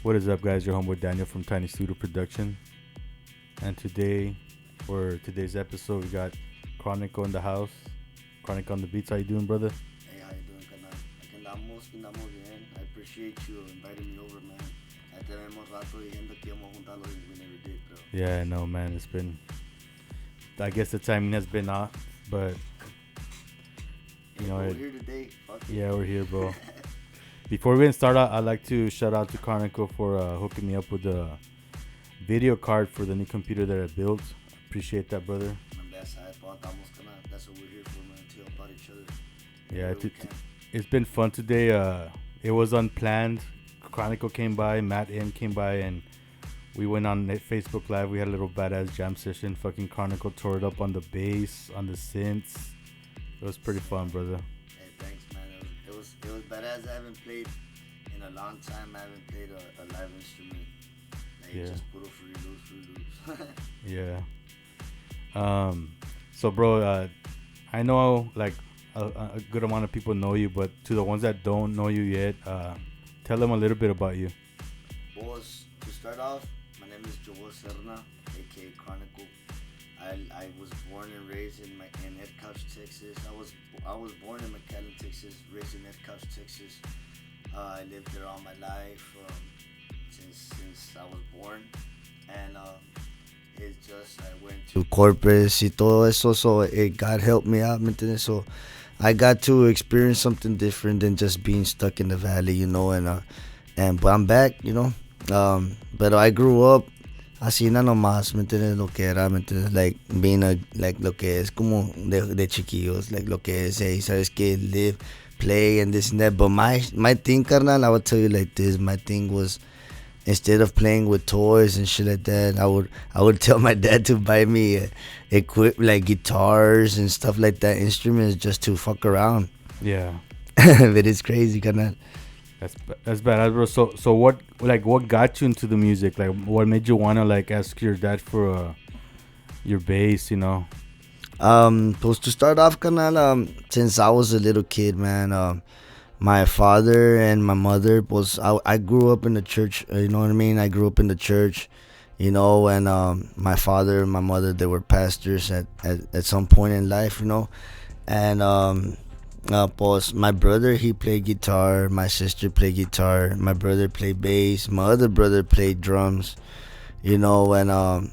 What is up, guys? Your homeboy Daniel from Tiny Studio Production. And today, for today's episode, we got Chronikle in the house. Chronikle on the beats. How you doing, brother? Hey, how you doing, carnal? Aquí andamos bien. I appreciate you inviting me over, man. Ya tenemos rato diciendo que íbamos a juntarlo y we never did, bro. Yeah, no, man. It's been... I guess the timing has been off, but... Hey, we're here today. Fuck yeah, we're here, bro. Before we even start out, I'd like to shout out to Chronikle for hooking me up with a video card for the new computer that I built. Appreciate that, brother. And that's how that's what we're here for, man. To help out each other. Yeah, it's been fun today. It was unplanned. Chronikle came by, Matt M came by, and we went on Facebook Live. We had a little badass jam session. Fucking Chronikle tore it up on the bass, on the synths. It was pretty fun, brother. Hey, thanks, man. It was badass. I haven't played in a long time. I haven't played a live instrument. Like, Yeah. just put a free loops. Yeah. So, bro, I know like a good amount of people know you, but to the ones that don't know you yet, tell them a little bit about you. Boss, to start off, my name is Youre, aka Chronikle. I was born and raised in Edcouch, Texas. I was born in McAllen, Texas, raised in Edcouch, Texas. I lived there all my life since I was born, and it's just I went to corporate y todo eso, so God helped me out, ¿me entiendes? So I got to experience something different than just being stuck in the valley, you know, but I'm back, you know. But I grew up así nada nomás, ¿me entiendes? Lo que era, ¿me entiendes? Like being like lo que es como de chiquillos, like lo que es, hey, sabes que live, play and this and that. But my thing, carnal, I would tell you like this. My thing was, instead of playing with toys and shit like that, I would tell my dad to buy me like guitars and stuff like that, instruments, just to fuck around. Yeah. But it's crazy, carnal. That's bad, bro. So what got you into the music? Like, what made you wanna like ask your dad for your bass? You know. Pues to start off, carnal, since I was a little kid, man, my father and my mother I grew up in the church. You know what I mean? I grew up in the church, you know, and my father and my mother, they were pastors at some point in life, you know, and pues my brother, he played guitar, my sister played guitar, my brother played bass, my other brother played drums, you know, and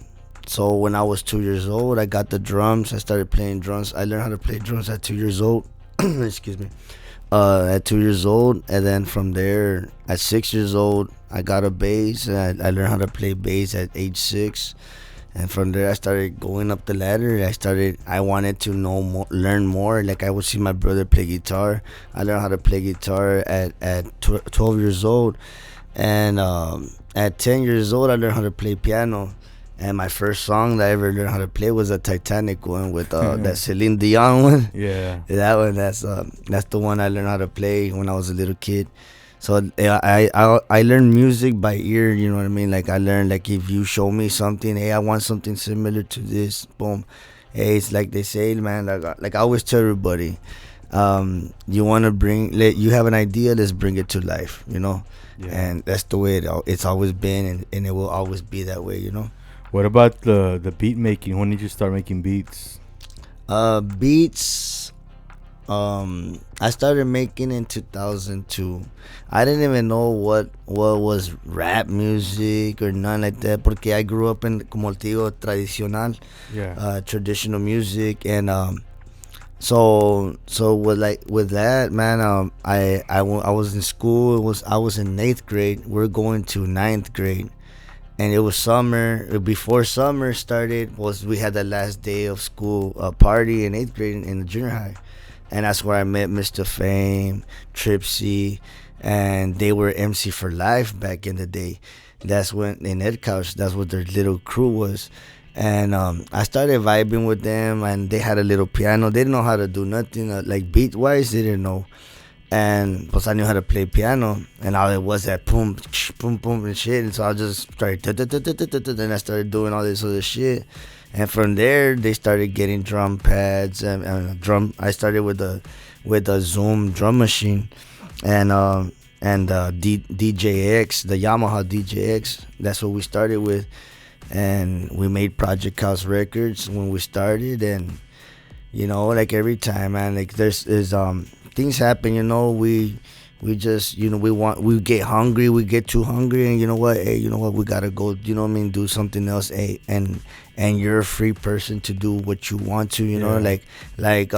so when I was 2 years old, I got the drums. I started playing drums. I learned how to play drums at 2 years old. Excuse me. At 2 years old, and then from there, at 6 years old, I got a bass. And I learned how to play bass at age 6, and from there, I started going up the ladder. I wanted to know more, learn more. Like I would see my brother play guitar. I learned how to play guitar at 12 years old, and at 10 years old, I learned how to play piano. And my first song that I ever learned how to play was a Titanic one with that Celine Dion one. Yeah. That one, that's the one I learned how to play when I was a little kid. So I learned music by ear, you know what I mean? Like I learned, like if you show me something, hey, I want something similar to this, boom. Hey, it's like they say, man, like I always tell everybody, you want to you have an idea, let's bring it to life, you know? Yeah. And that's the way it's always been, and it will always be that way, you know? What about the beat making? When did you start making beats? Beats, I started making in 2002. I didn't even know what was rap music or none like that, porque I grew up in, como te digo, tradicional, traditional music, and so with that, man, I was in school. I was in 8th grade. We're going to 9th grade. And it was summer. Before summer started, we had the last day of school party in 8th grade in the junior high, and that's where I met Mr. Fame, Tripsy, and they were MC for Life back in the day. That's when in Edcouch, that's what their little crew was, and I started vibing with them, and they had a little piano. They didn't know how to do nothing like beat wise. They didn't know. And plus I knew how to play piano, and all it was that boom, boom, boom and shit. And so I just started, then I started doing all this other shit. And from there, they started getting drum pads and drum. I started with a Zoom drum machine, and and DJX, the Yamaha DJX. That's what we started with, and we made Project House Records when we started. And like every time, man, like there's things happen. We just we get hungry, we get too hungry, and we gotta go, do something else. And you're a free person to do what you want to, like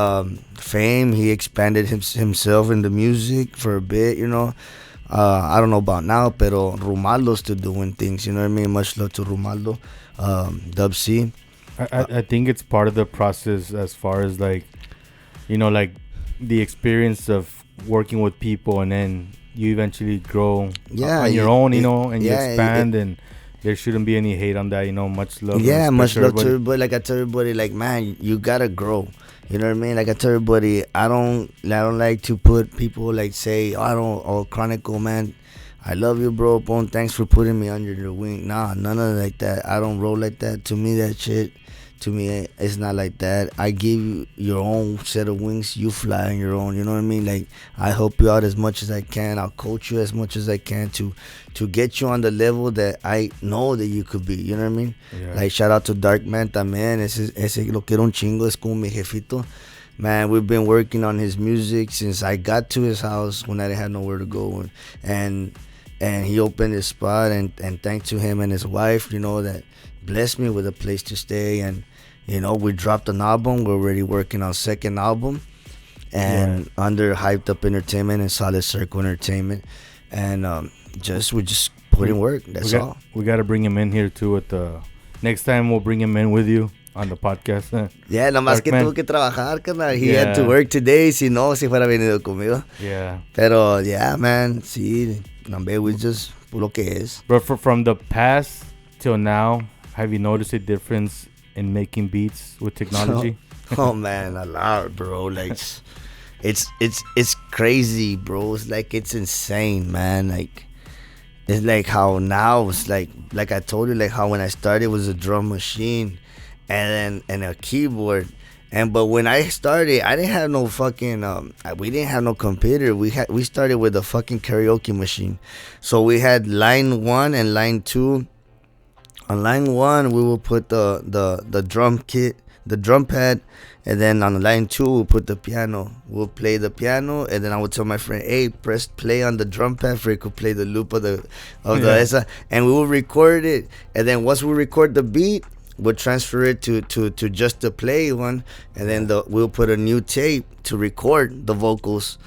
Fame. He expanded himself in the music for a bit. I don't know about now, pero Rumaldo's still doing things. You know what I mean? Much love to Rumaldo. Dub C. I think it's part of the process as far as like the experience of working with people, and then you eventually grow on your own, and you expand, and there shouldn't be any hate on that, much love. Yeah, much love to everybody. Like I tell everybody, like, man, you gotta grow. You know what I mean? Like I tell everybody, I don't like to put people like say, Chronikle, man, I love you, bro. Boom, thanks for putting me under your wing. Nah, none of like that. I don't roll like that. To me, that shit. To me, it's not like that. I give you your own set of wings. You fly on your own. You know what I mean? Like, I help you out as much as I can. I'll coach you as much as I can to get you on the level that I know that you could be. You know what I mean? Yeah. Like, shout out to Darkman también. Ese lo quiero un chingo. Es como mi jefito. Man, we've been working on his music since I got to his house when I didn't have nowhere to go. And he opened his spot. And thanks to him and his wife, that blessed me with a place to stay. And we dropped an album. We're already working on second album, and under Hyped Up Entertainment and Solid Circle Entertainment, and we're just putting work. That's all. We got to bring him in here too. At the next time, we'll bring him in with you on the podcast. Yeah, nomás que tuvo que trabajar, carnal. He had to work today. Si fuera venido conmigo. Yeah. Pero yeah, man. Sí, we just puro que es. But from the past till now, have you noticed a difference in making beats with technology? Oh man, a lot, bro. Like it's crazy, bro. It's like it's insane, man. Like it's like how now it's like I told you, like how when I started it was a drum machine and a keyboard. But when I started, I didn't have no fucking we didn't have no computer. We started with a fucking karaoke machine. So we had line 1 and line 2. On line 1, we will put the drum kit, the drum pad, and then on line 2, we'll put the piano. We'll play the piano, and then I would tell my friend, "Hey, press play on the drum pad for it could play the loop of the esa," and we will record it. And then once we record the beat, we'll transfer it to just the play one, and then we'll put a new tape to record the vocals.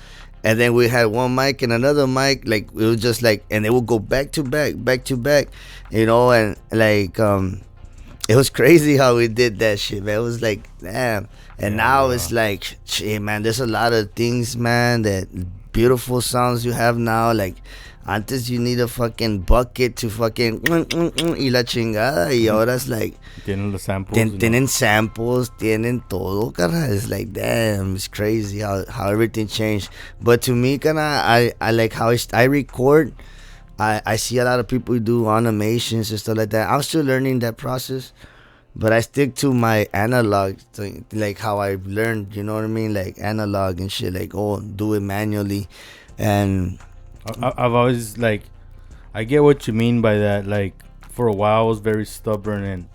And then we had one mic and another mic, like it was just like, and they would go back to back, and like it was crazy how we did that shit, man. It was like, damn. And now it's like, shit, man, there's a lot of things, man, that beautiful sounds you have now. Like antes you need a fucking bucket to fucking y la chingada, y ahora es like tienen los samples, tienen samples, tienen todo, carnal. It's like, damn, it's crazy how everything changed. But to me, carnal, I like how I record. I see a lot of people do animations and stuff like that. I'm still learning that process, but I stick to my analog thing, like how I learned, you know what I mean, like analog and shit, like do it manually. And I've always, like, I get what you mean by that. Like, for a while I was very stubborn, and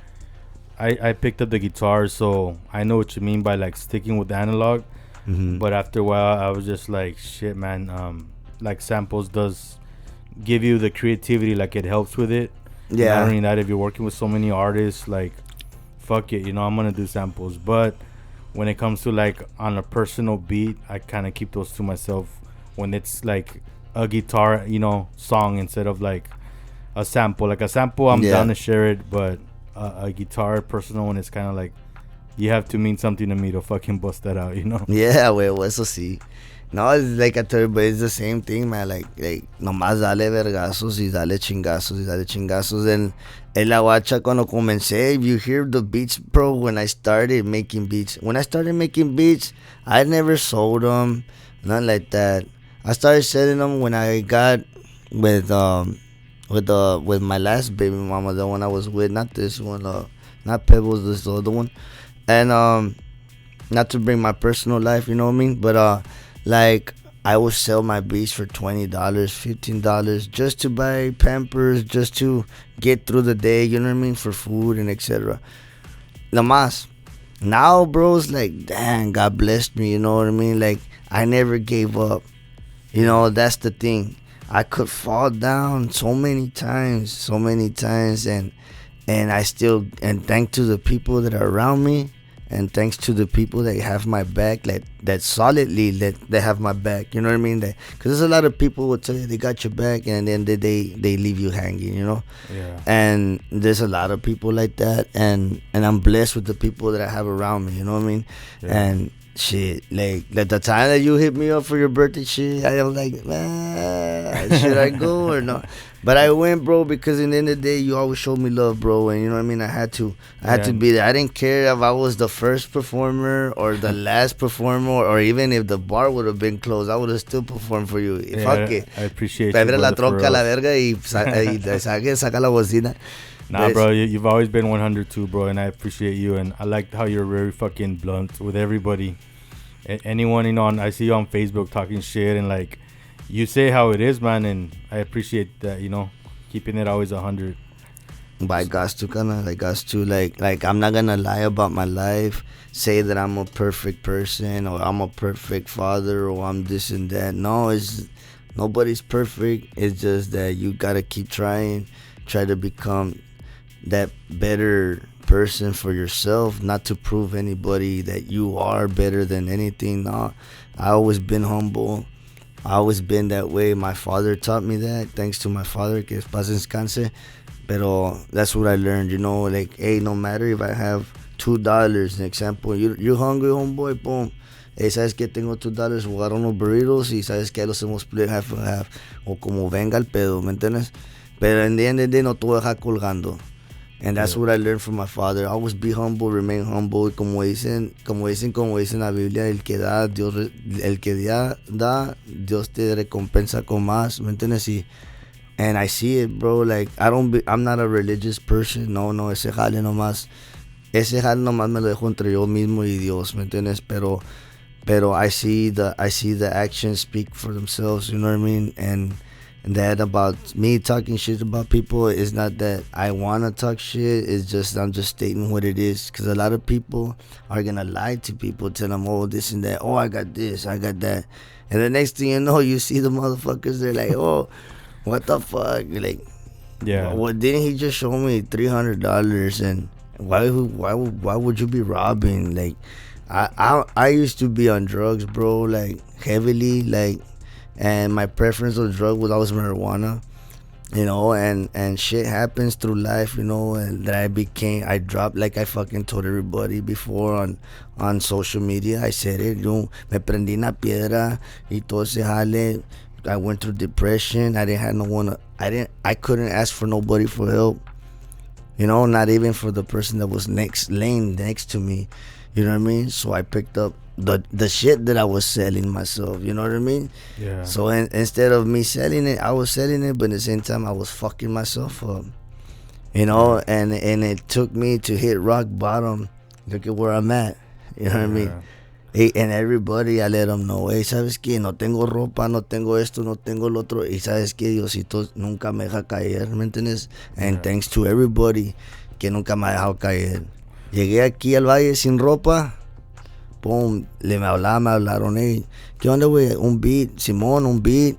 I picked up the guitar, so I know what you mean by like sticking with analog. But after a while I was just like, shit, man, like samples does give you the creativity, like it helps with it. Yeah. Not only that, if you're working with so many artists, like, fuck it, I'm gonna do samples. But when it comes to like on a personal beat, I kind of keep those to myself when it's like a guitar, song, instead of like a sample. Like a sample, I'm down to share it, but a guitar personal one is kind of like, you have to mean something to me to fucking bust that out, Yeah, well, eso sí. No, it's like I tell you, but it's the same thing, man. Like nomás dale vergazos y dale chingazos. And en la guacha cuando comencé, if you hear the beats, bro, when I started making beats, I never sold them, nothing like that. I started selling them when I got with my last baby mama, the one I was with, not this one, not Pebbles, this other one. And not to bring my personal life, you know what I mean, but like I would sell my beats for $20, $15 just to buy Pampers, just to get through the day. You know what I mean, for food and etc. La más. Now, bro, it's like, damn, God blessed me. You know what I mean? Like, I never gave up. You know, that's the thing. I could fall down so many times, and I still, and thanks to the people that are around me, and thanks to the people that have my back, that solidly that have my back. You know what I mean? Because there's a lot of people who will tell you they got your back, and then they leave you hanging. You know? Yeah. And there's a lot of people like that, and I'm blessed with the people that I have around me. You know what I mean? Yeah. And shit, like the time that you hit me up for your birthday, shit, I am like, man, should I go or not? But I went, bro, because in the end of the day, you always showed me love, bro, and you know what I mean. I had to be there. I didn't care if I was the first performer or the last performer, or even if the bar would have been closed, I would have still performed for you. Yeah, Fuck it. I appreciate Te you. abre la troca, la verga, y saca la bocina. Nah, bro, you've always been 102, bro, and I appreciate you, and I like how you're very fucking blunt with everybody. Anyone, you know, I see you on Facebook talking shit, and like, you say how it is, man, and I appreciate that, you know, keeping it always 100. But I got to, like, I'm not gonna lie about my life, say that I'm a perfect person, or I'm a perfect father, or I'm this and that. No, nobody's perfect. It's just that you gotta keep trying, try to become that better person for yourself, not to prove anybody that you are better than anything. No, I always been humble. I always been that way. My father taught me that. Thanks to my father, que paz descanse. Pero that's what I learned, you know. Like, hey, no matter if I have $2, an example, you're hungry, homeboy, boom. Hey, ¿sabes qué? Tengo $2, jugar unos burritos y ¿sabes qué? Los hemos split half and half. O como venga el pedo, ¿me entiendes? Pero en the end of the day, no te voy a dejar colgando. And that's what I learned from my father. Always be humble, remain humble. Como dicen la Biblia, el que da, Dios te recompensa con más, ¿me entiendes? And I see it, bro. Like, I'm not a religious person. No, ese jale nomás me lo dejo entre yo mismo y Dios, ¿me entiendes? Pero I see the actions speak for themselves, you know what I mean? And that about me talking shit about people is not that I want to talk shit. It's just I'm just stating what it is. Because a lot of people are going to lie to people, tell them, oh, this and that. Oh, I got this, I got that. And the next thing you know, you see the motherfuckers, they're like, oh, what the fuck? You're like, yeah. Well, didn't he just show me $300? And why would you be robbing? Like, I used to be on drugs, bro, like heavily, like, and my preference of drug was always marijuana, you know, and shit happens through life, you know, and that I dropped, like I fucking told everybody before on social media. I said it, yo, me prendí una piedra y todo ese jale. I went through depression. I didn't have no one. I couldn't ask for nobody for help, you know, not even for the person that was laying next to me, you know what I mean? So I picked up the shit that I was selling myself, you know what I mean? Yeah. So instead of me selling it, I was selling it, but at the same time I was fucking myself up, you know. And it took me to hit rock bottom. Look at where I'm at, you know what I mean? Hey, and everybody, I let them know, hey, ¿sabes qué? No tengo ropa, no tengo esto, no tengo lo otro. Y ¿sabes qué? Diosito nunca me deja caer, ¿me entiendes? And thanks to everybody que nunca me ha dejado caer. Llegué aquí al valle sin ropa. Pum, me hablaron, hey, ¿qué onda, güey? Un beat, Simón, un beat.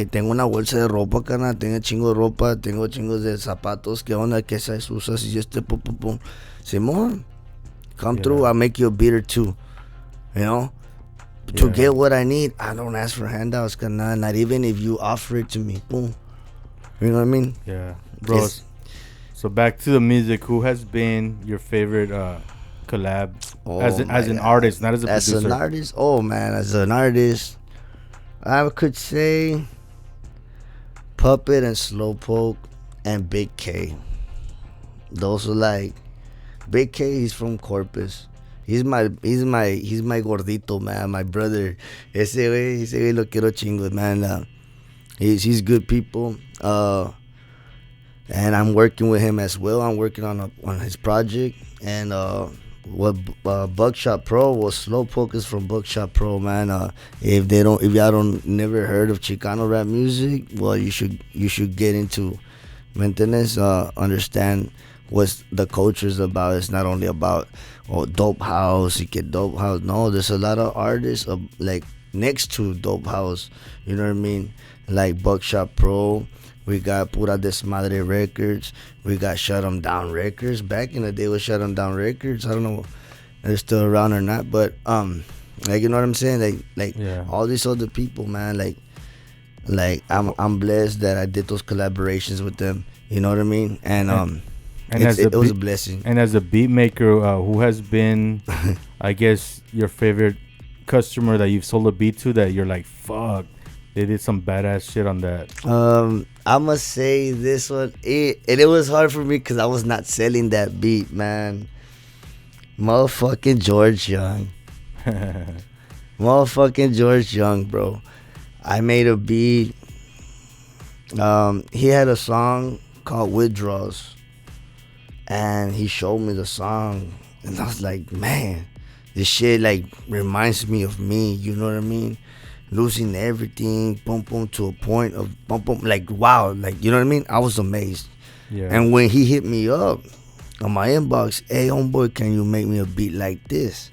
Tengo una bolsa de ropa, carnal, tengo chingo de ropa, tengo chingos de zapatos, ¿qué onda? ¿Qué sabes usas? Y pum. Simón, come through, I'll make you a beat or two, you know? To get what I need, I don't ask for handouts, carnal, not even if you offer it to me, boom. You know what I mean? Yeah, bro. So back to the music, who has been your favorite collab as an artist, not as a producer? As an artist, oh man, as an artist, I could say Puppet and Slowpoke and Big K. Those are like Big K. He's from Corpus. He's my gordito, man, my brother. Ese güey lo quiero chingo, man. He's good people. And I'm working with him as well. I'm working on his project, and what Buckshot Pro was. Slowpoke is from Buckshot Pro, man. If y'all don't never heard of Chicano rap music, well, you should get into maintenance. Understand what the culture is about. It's not only about dope house. You get dope house. No, there's a lot of artists like next to dope house. You know what I mean? Like Buckshot Pro. We got Pura Desmadre Records. We got Shut 'Em Down Records. Back in the day, was Shut 'Em Down Records. I don't know if they're still around or not, but like, you know what I'm saying? Like Yeah. all these other people, man. Like I'm blessed that I did those collaborations with them. You know what I mean? And it was a blessing. And as a beat maker, who has been, I guess, your favorite customer that you've sold a beat to that you're like, fuck, they did some badass shit on that? I must say this one. It was hard for me because I was not selling that beat, man. Motherfucking George Young. Motherfucking George Young, bro. I made a beat. He had a song called Withdrawals. And he showed me the song. And I was like, man, this shit like reminds me of me. You know what I mean? Losing everything, boom, boom, to a point of boom, boom, like wow, like, you know what I mean? I was amazed. Yeah. And when he hit me up on my inbox, hey, homeboy, can you make me a beat like this?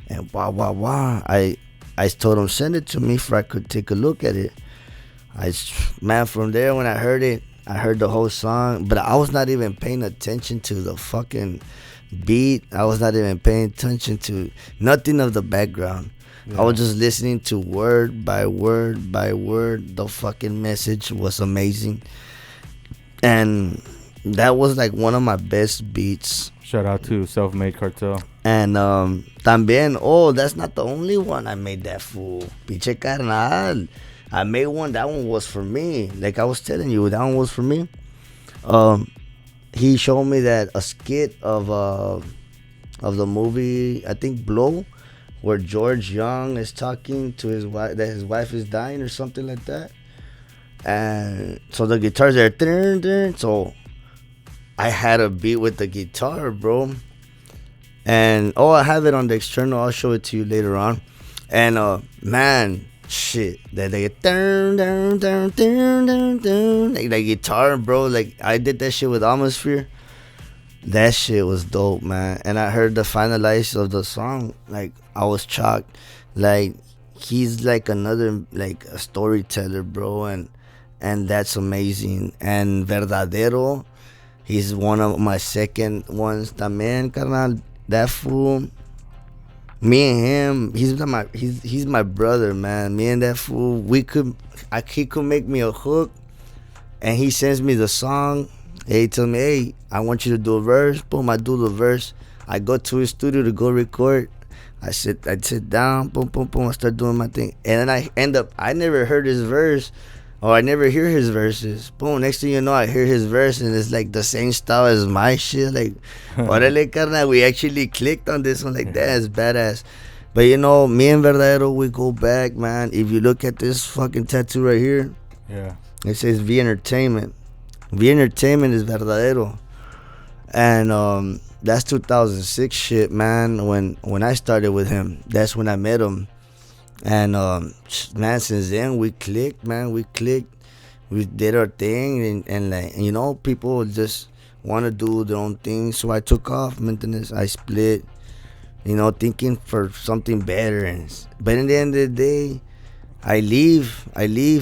And wow, I told him send it to me for I could take a look at it. Man, from there when I heard it, I heard the whole song, but I was not even paying attention to the fucking beat. I was not even paying attention to nothing of the background. Yeah. I was just listening to word by word by word. The fucking message was amazing. And that was like one of my best beats. Shout out to Self-Made Cartel. And también, that's not the only one I made that fool. Pinche carnal. I made one. That one was for me. Like I was telling you, that one was for me. He showed me that a skit of the movie, I think Blow, where George Young is talking to his wife, that his wife is dying or something like that. And so the guitars are so I had a beat with the guitar, bro. And I have it on the external. I'll show it to you later on. And man, shit, that they get like guitar, bro. Like I did that shit with Atmosphere. That shit was dope, man. And I heard the finalize of the song, like I was shocked. Like he's like another, like a storyteller, bro, and that's amazing. And Verdadero, he's one of my second ones. También, carnal, that fool. Me and him, he's my brother, man. Me and that fool, he could make me a hook, and he sends me the song. He tells me, hey, I want you to do a verse. Boom, I do the verse. I go to his studio to go record. I sit down, boom, boom, boom. I start doing my thing, and then I never heard his verse, or I never hear his verses. Boom, next thing you know, I hear his verse, and it's like the same style as my shit. Like, orale, carnal, we actually clicked on this one. Like, that's badass. But you know, me and Verdadero, we go back, man. If you look at this fucking tattoo right here, yeah, it says V Entertainment. V Entertainment is Verdadero. And that's 2006 shit, man. When I started with him, that's when I met him. And man, since then we clicked, man. We did our thing, and like, you know, people just want to do their own thing. So I took off, maintenance. I split, you know, thinking for something better. But in the end of the day, I leave,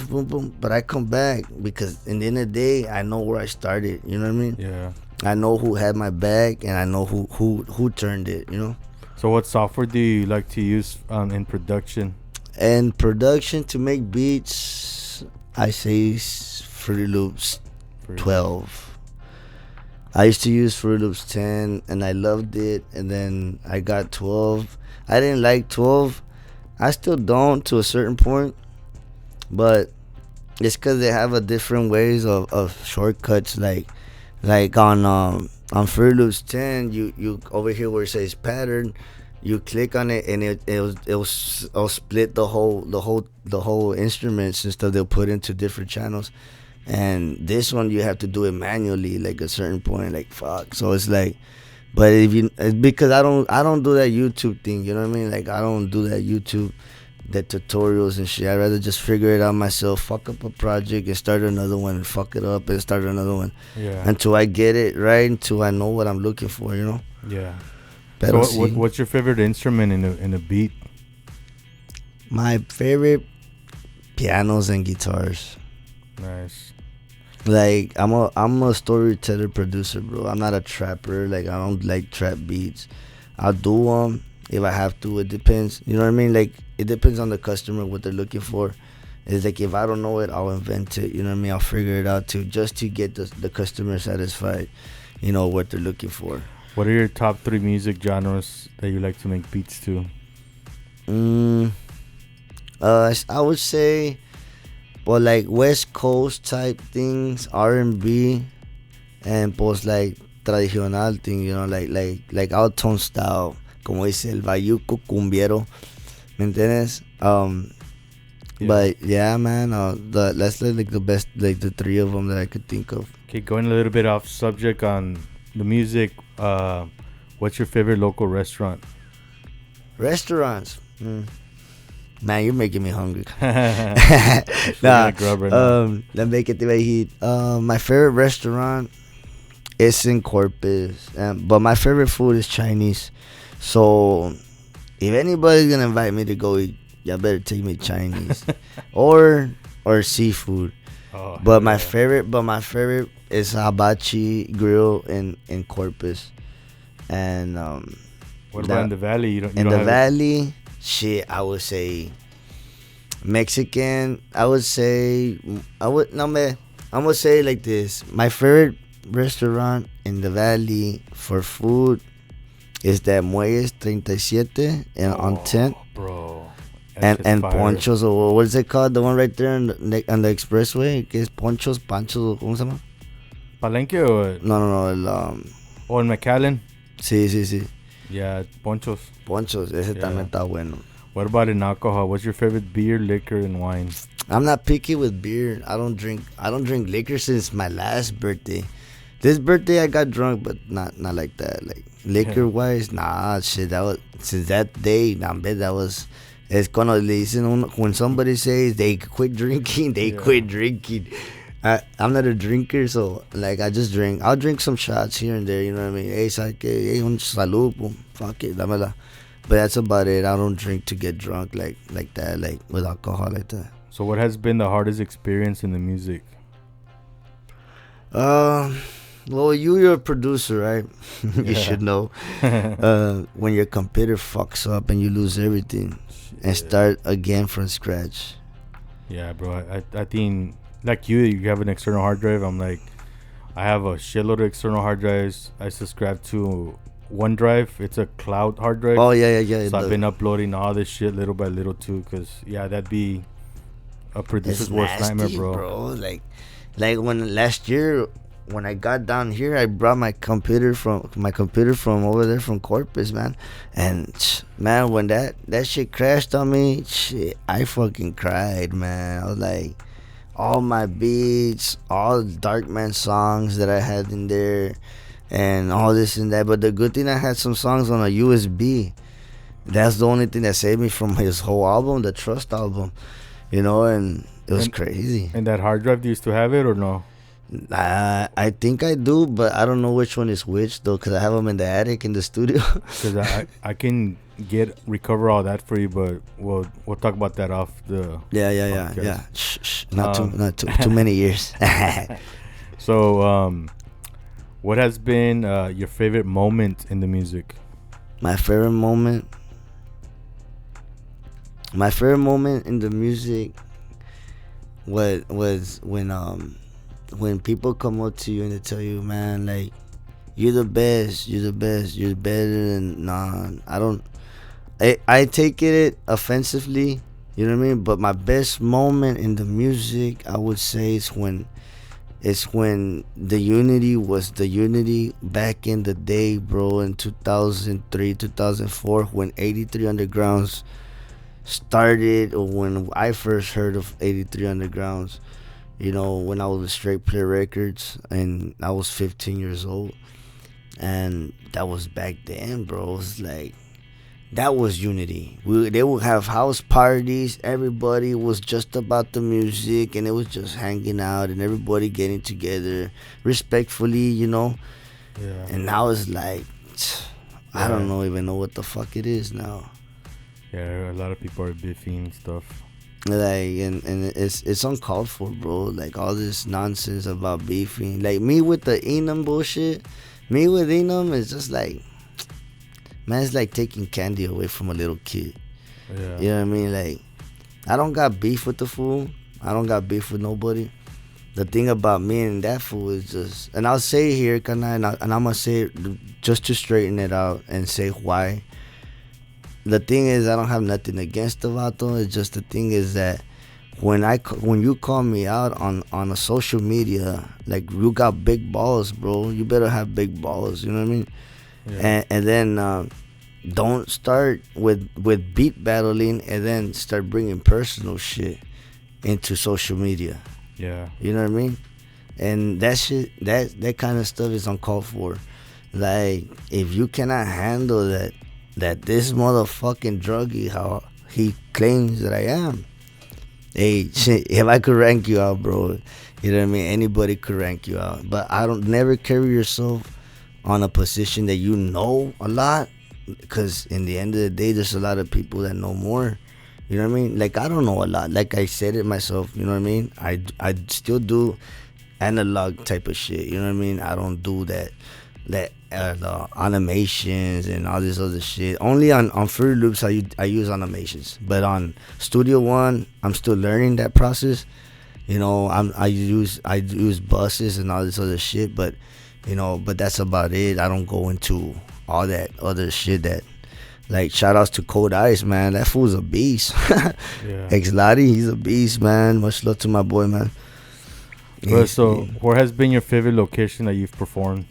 boom, boom, but I come back because in the end of the day, I know where I started. You know what I mean? Yeah. I know who had my back, and I know who turned it. You know. So what software do you like to use in production? And production to make beats, I say Fruity Loops 12. I used to use Fruity Loops 10, and I loved it. And then I got 12. I didn't like 12. I still don't to a certain point, but it's because they have a different ways of shortcuts. Like on Fruity Loops 10, you over here where it says pattern, you click on it and it'll split the whole instruments and stuff. They'll put into different channels. And this one you have to do it manually, like a certain point, like fuck. So it's like But if you, it's because I don't do that YouTube thing. You know what I mean? Like I don't do that YouTube, that tutorials and shit. I'd rather just figure it out myself. Fuck up a project and start another one, and fuck it up and start another one Yeah. until I get it right, until I know what I'm looking for. You know. Yeah. Pero So what's your favorite instrument in a beat? My favorite pianos and guitars. Nice. Like I'm a storyteller producer, bro. I'm not a trapper. Like I don't like trap beats. I'll do them if I have to. It depends. You know what I mean? Like it depends on the customer what they're looking for. It's like if I don't know it, I'll invent it. You know what I mean? I'll figure it out too, just to get the customer satisfied. You know what they're looking for. What are your top 3 music genres that you like to make beats to? I would say, well, like West Coast type things, R&B, and pues like tradicional thing, you know, like out-tone style, como dice el bayuco cumbiero, ¿me entiendes? Yeah. But yeah, man, that's like the best, like the 3 of them that I could think of. Okay, going a little bit off subject on the music. What's your favorite local restaurant? Restaurants. Man, you're making me hungry. Nah, let me get the heat. My favorite restaurant is in Corpus, but my favorite food is Chinese. So if anybody's gonna invite me to go eat, y'all better take me Chinese or seafood. Oh, But my favorite is Hibachi Grill in Corpus, and what about in the valley? You in don't the have valley, shit, I would say Mexican. I would say I'm gonna say it like this. My favorite restaurant in the valley for food is that Muelles 37 and on 10th. Bro. And Ponchos, or what is it called? The one right there on the expressway, que es Panchos, ¿cómo se llama? Palenque or No, in McAllen? sí. Yeah, Ponchos. Ese también está bueno. What about in alcohol? What's your favorite beer, liquor, and wine? I'm not picky with beer. I don't drink liquor since my last birthday. This birthday I got drunk, but not like that. Like liquor wise, nah, shit. That was since that day. Nah, man, that was. It's cuando le dicen when somebody says they quit drinking, they quit drinking. I'm not a drinker, so like I just drink. I'll drink some shots here and there. You know what I mean? Hey, hey, un salud, boom, fuck it, dámela. But that's about it. I don't drink to get drunk like that, like with alcohol like that. So what has been the hardest experience in the music? Well, you're a producer, right? You should know. When your computer fucks up and you lose everything and start again from scratch. Yeah, bro. I think like you have an external hard drive. I'm like, I have a shitload of external hard drives. I subscribe to OneDrive. It's a cloud hard drive. Oh yeah. So I've been uploading all this shit little by little too, cause that'd be a producer's worst nightmare, bro. Like when last year when I got down here, I brought my computer from over there from Corpus, man. And man, when that shit crashed on me, shit, I fucking cried, man. I was like, all my beats, all Darkman songs that I had in there, and all this and that. But the good thing, I had some songs on a USB. That's the only thing that saved me from his whole album, the Trust album, you know. And it was crazy. And that hard drive, do you still have it or no? I think I do, but I don't know which one is which though, because I have them in the attic in the studio. Because I can recover all that for you, but we'll talk about that off the yeah. Shh. Not too many years. So what has been your favorite moment in the music? My favorite moment in the music was when people come up to you and they tell you, man, like, you're the best, you're better than, I take it offensively, you know what I mean? But my best moment in the music, I would say, is when the unity was the unity back in the day, bro, in 2003, 2004, when 83 Undergrounds started, or when I first heard of 83 Undergrounds. You know, when I was with Straight Play Records and I was 15 years old. And that was back then, bro. It was like, that was unity. They would have house parties. Everybody was just about the music, and it was just hanging out and everybody getting together respectfully, Yeah. And now it's like, I Yeah. don't know even know what the fuck it is now. Yeah, a lot of people are beefing stuff. Like, and it's uncalled for, bro. Like, all this nonsense about beefing. Like, me with the Enum bullshit. Me with Enum is just like, man, it's like taking candy away from a little kid. Yeah. You know what I mean? Like, I don't got beef with the fool. I don't got beef with nobody. The thing about me and that fool is just, and I'll say it here, and I'm gonna say it just to straighten it out and say why. The thing is, I don't have nothing against the vato. It's just the thing is that when you call me out on a social media, like, you got big balls, bro. You better have big balls. You know what I mean? Yeah. And then don't start with beat battling and then start bringing personal shit into social media. Yeah. You know what I mean? And that shit, that kind of stuff is uncalled for. Like, if you cannot handle that this motherfucking druggie, how he claims that I am, hey, shit, if I could rank you out, bro, you know what I mean? Anybody could rank you out. But I don't never carry yourself on a position that you know a lot, because in the end of the day, there's a lot of people that know more. You know what I mean? Like, I don't know a lot. Like, I said it myself. You know what I mean? I still do analog type of shit. You know what I mean? I don't do that the animations and all this other shit. Only on Fruity Loops I use animations, but on Studio One I'm still learning that process. I use buses and all this other shit, but that's about it. I don't go into all that other shit that, like, shout outs to Cold Ice, man. That fool's a beast. Yeah. Ex Lottie, he's a beast, man. Much love to my boy, man. Well, so where has been your favorite location that you've performed?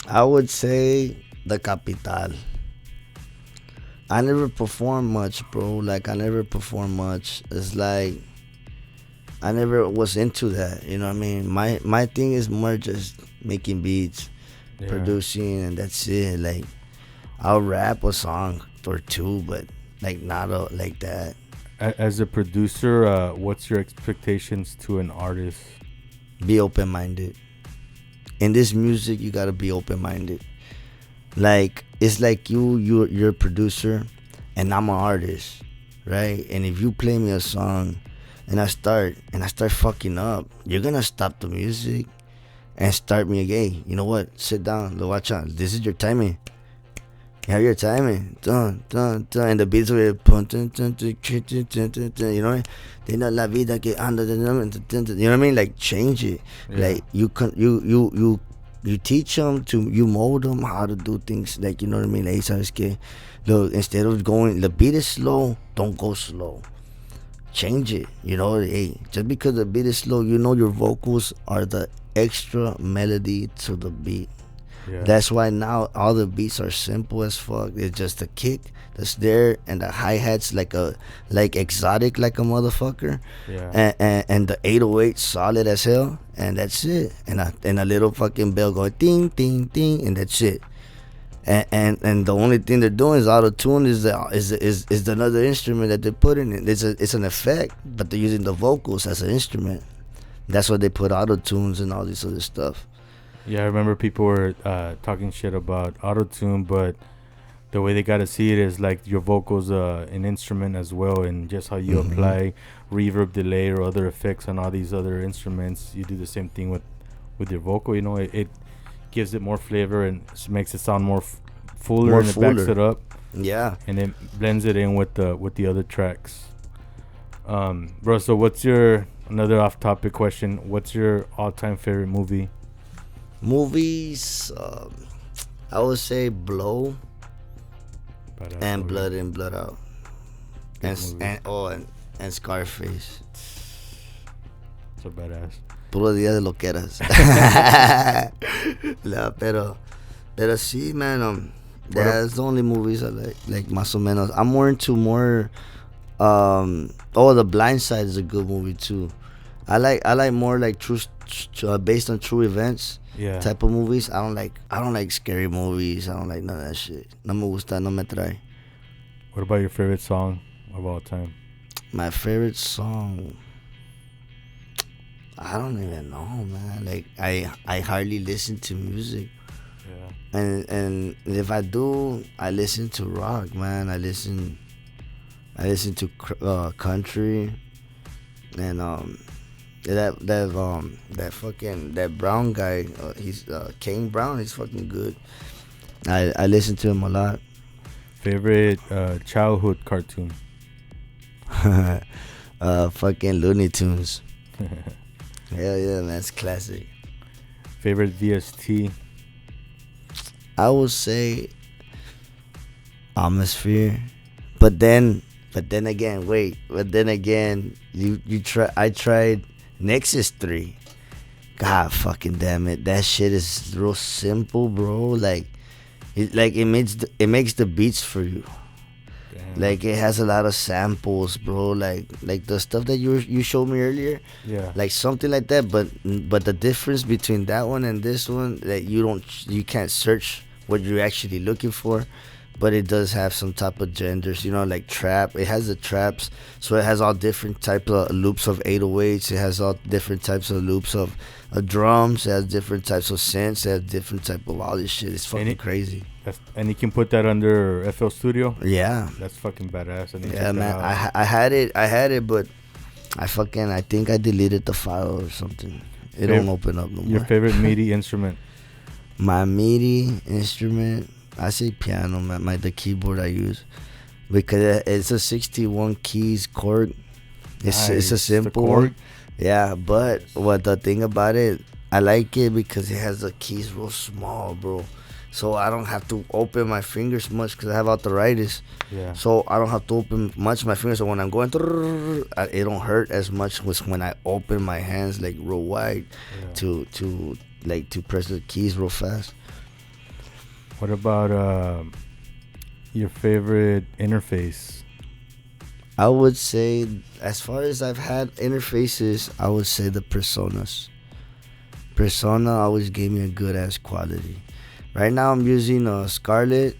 I would say the Capital. I never performed much, bro. Like, I never performed much. It's like, I never was into that. You know what I mean? My thing is more just making beats, Yeah. producing, and that's it. Like, I'll rap a song or two, but, like, not like that. As a producer, what's your expectations to an artist? Be open-minded. In this music, you gotta be open-minded. Like, it's like you're a producer and I'm an artist, right? And if you play me a song and I start fucking up, you're gonna stop the music and start me again. You know what? Sit down, watch out. This is your timing. You have your timing. Dun, dun, dun. And the beats were you know, they know la vida que anda, you know what I mean? Like, change it. Yeah. Like, you teach them you mold them how to do things. Like, you know what I mean? Like, sabes que, look, instead of going, the beat is slow, don't go slow. Change it. You know, hey, just because the beat is slow, your vocals are the extra melody to the beat. Yeah. That's why now all the beats are simple as fuck. It's just the kick, the snare, and the hi-hats like exotic like a motherfucker. Yeah. And the 808 solid as hell, and that's it. And a little fucking bell going ding ding ding, and that's it. And the only thing they're doing is auto-tune is another instrument that they're putting in. It's an effect, but they're using the vocals as an instrument. That's why they put auto-tunes and all this other stuff. Yeah, I remember people were talking shit about auto-tune, but the way they got to see it is like your vocals an instrument as well, and just how you apply reverb, delay, or other effects on all these other instruments, you do the same thing with your vocal. It gives it more flavor and makes it sound more fuller, and it backs it up. Yeah, and it blends it in with the other tracks. Bro, so what's another off-topic question? What's your all-time favorite movie? Movies, I would say Blow and movie. Blood In, Blood Out, and Scarface. So badass. Puro día de loqueras. La, pero sí, man. That's the only movies I like más o menos. I'm more into The Blind Side is a good movie too. I like more like based on true events Yeah. type of movies. I don't like scary movies. I don't like none of that shit. No me gusta, no me trae. What about your favorite song of all time? My favorite song, I don't even know, man. Like I hardly listen to music. Yeah. And if I do, I listen to rock, man. I listen to country, and that Brown guy, he's Kane Brown. He's fucking good. I listen to him a lot. Favorite childhood cartoon? Fucking Looney Tunes. Hell yeah, man, it's classic. Favorite VST? I would say Atmosphere, but then again, I tried Nexus 3. God fucking damn it, that shit is real simple, bro. Like it makes the beats for you. Damn. Like it has a lot of samples, bro. Like the stuff that you showed me earlier, Yeah. like something like that. But the difference between that one and this one, that you can't search what you're actually looking for, but it does have some type of genders, like trap. It has the traps, so it has all different types of loops of 808s. It has all different types of loops of drums. It has different types of synths. It has different type of all this shit. It's fucking crazy. And you can put that under FL Studio. Yeah. That's fucking badass. Yeah, man. I had it, but I think I deleted the file or something. It don't open up no more. Your favorite MIDI instrument? My MIDI instrument, I say piano, man. The keyboard I use, because it's a 61 keys chord. It's a simple one. Yeah, but what the thing about it, I like it because it has the keys real small, bro. So I don't have to open my fingers much because I have arthritis. Yeah. So I don't have to open much my fingers. So when I'm going, it don't hurt as much as when I open my hands like real wide, to press the keys real fast. What about your favorite interface? I would say, as far as I've had interfaces, I would say the Personas. Persona always gave me a good ass quality. Right now I'm using Scarlett,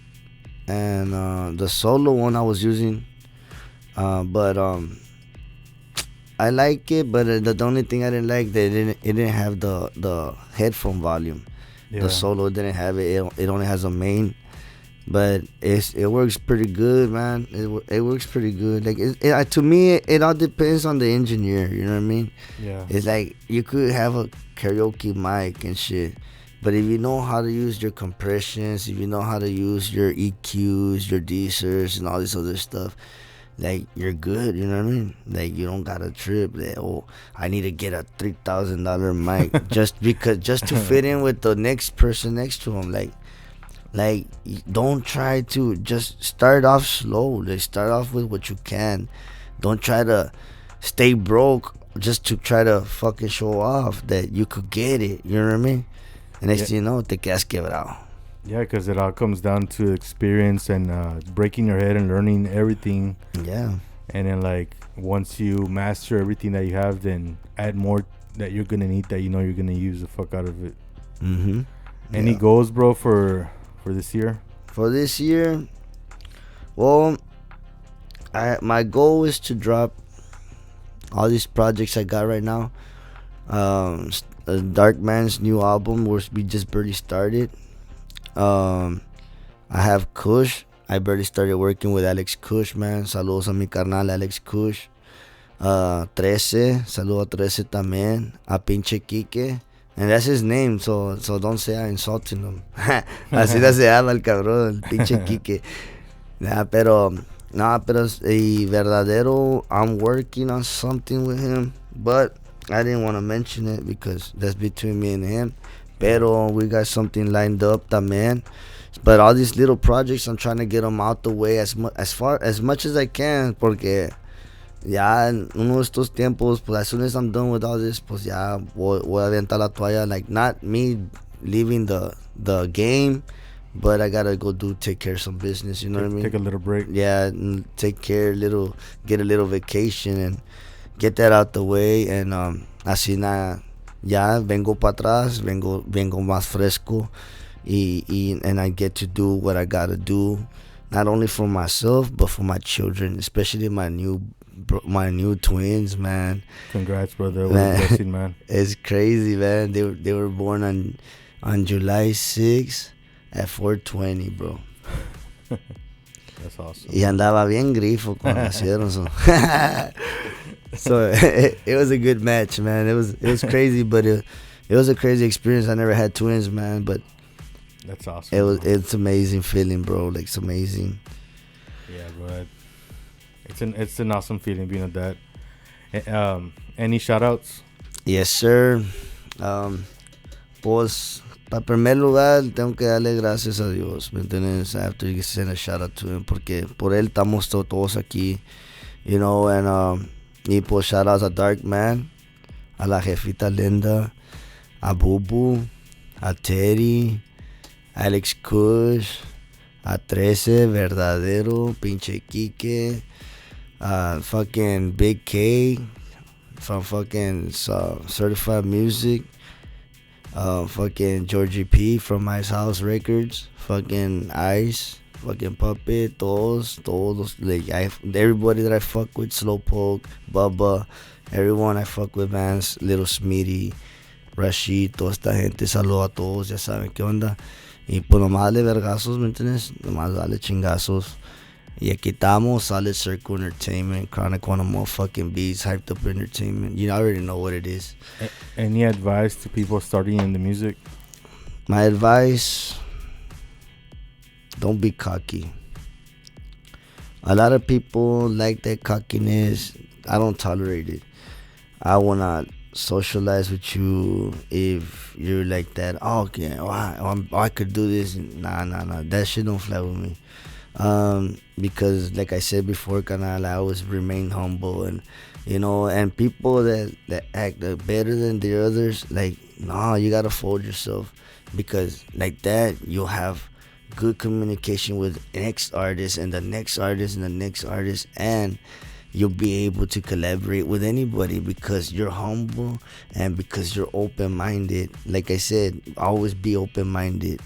and the solo one I was using, but I like it. But the only thing I didn't like, it didn't have the headphone volume. Yeah. The solo didn't have it. It only has a main, but it works pretty good, man. It works pretty good. Like to me, it all depends on the engineer. You know what I mean? Yeah. It's like you could have a karaoke mic and shit, but if you know how to use your compressions, if you know how to use your EQs, your deessers, and all this other stuff, like, you're good. You know what I mean? Like, you don't gotta trip that, I need to get a $3,000 mic just to fit in with the next person next to him. Like, don't try to just start off slow. Like, start off with what you can. Don't try to stay broke just to try to fucking show off that you could get it. You know what I mean? And next thing you know, te quedas quebrado. Yeah, because it all comes down to experience and breaking your head and learning everything. Yeah. And then, like, once you master everything that you have, then add more that you're going to need, that you're going to use the fuck out of it. Mm-hmm. Any goals, bro, for this year? For this year, well, my goal is to drop all these projects I got right now. Dark Man's new album, where we just barely started. I have Kush. I barely started working with Alex Kush, man. Saludos a mi carnal Alex Kush. 13, saludo a 13 también. A pinche Quique. And that's his name, so don't say I'm insulting him. Así se llama el cabrón, el pinche Quique. Pero y verdadero, I'm working on something with him, but I didn't want to mention it because that's between me and him. Pero we got something lined up también. But all these little projects, I'm trying to get them out the way as much as I can, porque ya en uno de estos tiempos, pues as soon as I'm done with all this, pues ya voy a aventar la toalla. Like, not me leaving the game, but I gotta go take care of some business. You know what I mean? Take a little break. Yeah, take care, get a little vacation and get that out the way. And así nada, ya vengo para atrás, vengo más fresco, and I get to do what I gotta do, not only for myself but for my children, especially my new twins, man. Congrats, brother. What a blessing, man. It's crazy, man. They were born on July 6th at 4:20, bro. That's awesome. Y andaba bien grifo cuando nacieron. So it was a good match, man. It was crazy, but it was a crazy experience. I never had twins, man, but that's awesome. It's amazing feeling, bro. Like, it's amazing. Yeah, bro. It's an awesome feeling being a dad. Any shoutouts? Yes, sir. Pues, para primer lugar, tengo que darle gracias a Dios, ¿me entiendes? I have to send a shout out to him, porque por él estamos todos aquí, you know, and y pues shout outs a Dark Man, a la jefita Linda, a Bubu, a Teddy, Alex Kush, a 13, Verdadero, pinche Kike, fucking Big K from fucking Certified Music, fucking Georgie P from Ice House Records, fucking Ice, fucking Puppet, todos, like, everybody that I fuck with, Slowpoke, Bubba, everyone I fuck with, man, Little Smitty, Rashid, toda esta gente, saludo a todos, ya saben qué onda. Y pues nomás dale vergazos, ¿me entiendes? Nomás dale chingazos. Y aquí estamos, Solid Circle Entertainment, Chronikle on the motherfucking beats, Hyped Up Entertainment. You already know what it is. Any advice to people starting in the music? My advice, don't be cocky. A lot of people like that cockiness. I don't tolerate it. I will not socialize with you if you're like that. Oh, okay, I could do this. Nah. That shit don't fly with me. Because like I said before, I always remain humble, and you know, and people that act better than the others, like, no, you gotta fold yourself, because like that you'll have good communication with the next artist and the next artist and the next artist, and you'll be able to collaborate with anybody because you're humble and because you're open-minded. Like I said, always be open-minded,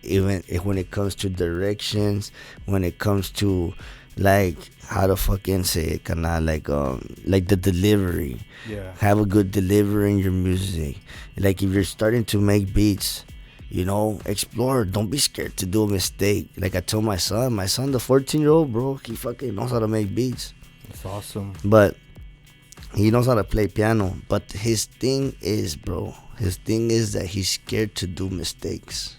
even when it comes to directions, when it comes to, like, how to fucking say it, kinda like the delivery. Yeah. Have a good delivery in your music. Like, if you're starting to make beats, you know, explore. Don't be scared to do a mistake. Like I told my son, the 14-year-old, bro, he fucking knows how to make beats. That's awesome. But he knows how to play piano. But his thing is that he's scared to do mistakes.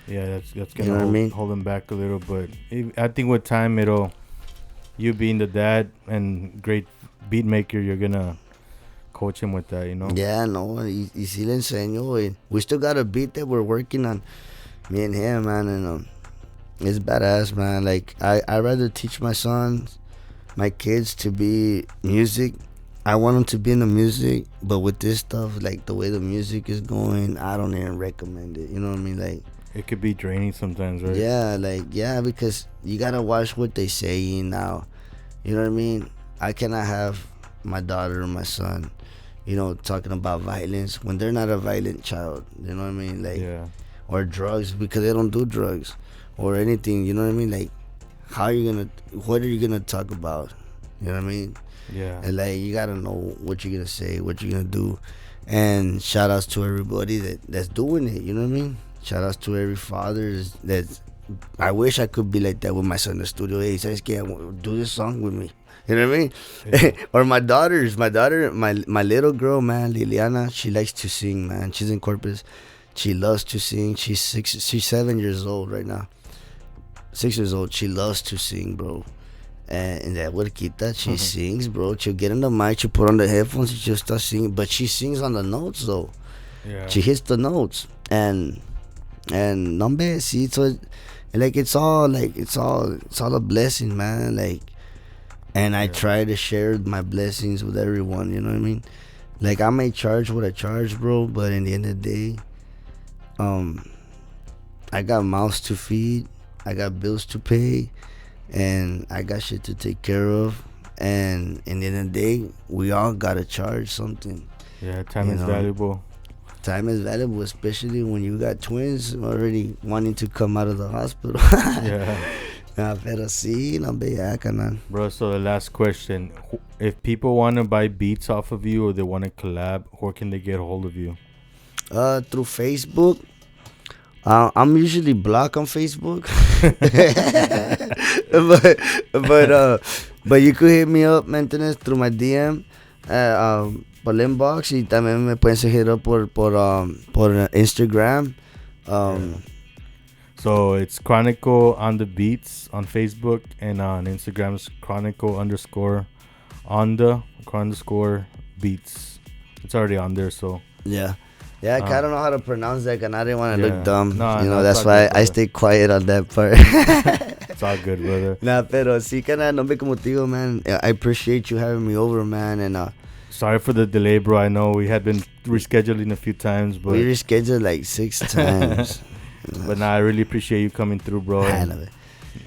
Yeah, that's gonna hold him back a little. But I think with time, you being the dad and great beat maker, you're gonna coach him with that, you know. Yeah, no, y sí le enseño. We still got a beat that we're working on, me and him, man, and it's badass, man. Like, I rather teach my kids to be music. I want them to be in the music, but with this stuff, like the way the music is going, I don't even recommend it. You know what I mean? Like, it could be draining sometimes, right? Yeah, because you gotta watch what they saying now. You know what I mean? I cannot have my daughter or my son, you know, talking about violence when they're not a violent child. You know what I mean? Like, yeah. Or drugs, because they don't do drugs or anything. You know what I mean? Like, what are you gonna talk about? You know what I mean? Yeah. And like, you gotta know what you're gonna say, what you're gonna do. And shout outs to everybody that's doing it. You know what I mean? Shout outs to every father I wish I could be like that with my son in the studio. Hey, says, do this song with me. You know what I mean? Yeah. Or my daughter, my little girl, man, Liliana, she likes to sing, man. She's in Corpus. She loves to sing. She's 7 years old right now. 6 years old. She loves to sing, bro. And that huerquita, she sings, bro. She'll get in the mic, she'll put on the headphones, and she'll start singing. But she sings on the notes, though. Yeah. She hits the notes. And nombre, see, so like, it's all a blessing, man. Like, and I try to share my blessings with everyone. You know what I mean? Like, I may charge what I charge, bro, but in the end of the day, I got mouths to feed, I got bills to pay, and I got shit to take care of. And in the end of the day, we all gotta charge something. Yeah, time You is know. valuable. Time is valuable, especially when you got twins already wanting to come out of the hospital. Yeah. Pero sí, no be ya, carnal. Bro, so the last question. If people want to buy beats off of you or they want to collab, where can they get a hold of you? Through Facebook. I'm usually blocked on Facebook. but you could hit me up, maintenance, through my DM. Por inbox, y también me pueden seguir por Instagram. So it's Chronikle OndaBeatz on Facebook, and on Instagram is Chronikle_Onda_Beats. It's already on there, so Yeah, I don't know how to pronounce that, and I didn't want to Yeah. look dumb. No, that's it's why all good, I brother. stay quiet on that part. it's all good, brother. Nah, pero sí, carnal, no me como te digo, man. I appreciate you having me over, man, and Sorry for the delay, bro. I know we had been rescheduling a few times, but we rescheduled like 6 times. but nah, I really appreciate you coming through, bro. And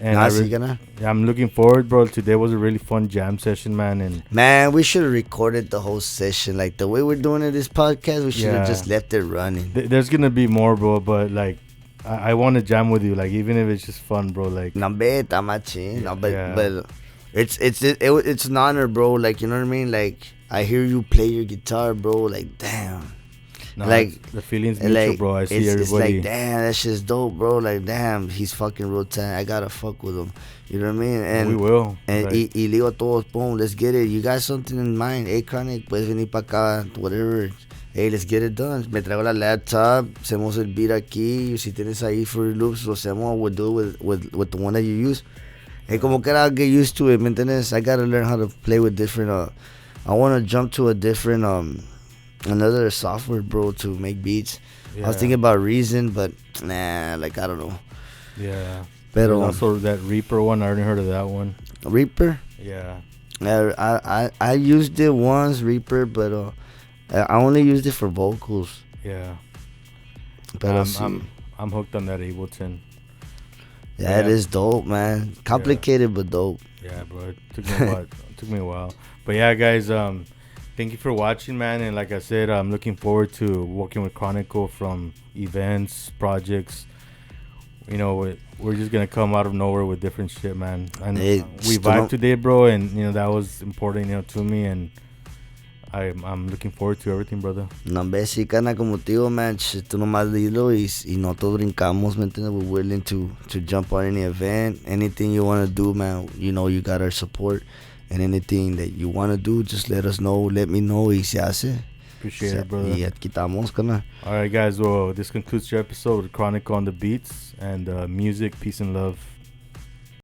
Nah, sí, carnal. I'm looking forward, bro. Today was a really fun jam session, man. And Man, we should have recorded the whole session. Like, the way we're doing it, this podcast, we should have Yeah. just left it running. there's gonna be more, bro. But like, I want to jam with you, like, even if it's just fun, bro. Like, No, bet, I'm a chin. No, but, Yeah. but it's an honor, bro. Like, you know what I mean? Like, I hear you play your guitar, bro. Like, damn. nah, like, the feelings mutual, Like, bro. I see it's everybody. like, damn, that shit's dope, bro. Like, damn, he's fucking real talented. I gotta fuck with him. You know what I mean? And we will. And Like, y le digo a todos, boom, let's get it. You got something in mind? Hey, Chronic, puedes venir para acá, whatever. Hey, let's get it done. Me traigo la laptop, hacemos el beat aquí. Si tienes ahí Fruity Loops, lo hacemos. We'll do it with the one that you use. Hey, como que I'll get used to it, ¿me entiendes? I gotta learn how to play with different, I want to jump to a different, another software, bro, to make beats. I was yeah. thinking about Reason, but nah, like, I don't know. Yeah. Pero There's also that Reaper one. I already heard of that one. Reaper? Yeah. I used it once, Reaper, but I only used it for vocals. Yeah. Pero I'm hooked on that Ableton. yeah, it is dope, man. Complicated but dope. Yeah, bro. It took me a while. Took me a while. But yeah, guys, thank you for watching, man. And like I said, I'm looking forward to working with Chronikle from events, projects. You know, we're just gonna come out of nowhere with different shit, man. And we vibed today, bro. And you know that was important, you know, to me. And I'm looking forward to everything, brother. No, ves, sí, cana, como te digo, man, tú nomás dilo y nosotros brincamos, ¿me entiendes? We're willing to jump on any event, anything you want to do, man. You know, you got our support. And anything that you want to do, just let us know, let me know, y se hace. Appreciate it, brother. Y aquí estamos, cana. All right, guys. Well, this concludes your episode with Chronikle OndaBeatz and music. Peace and love.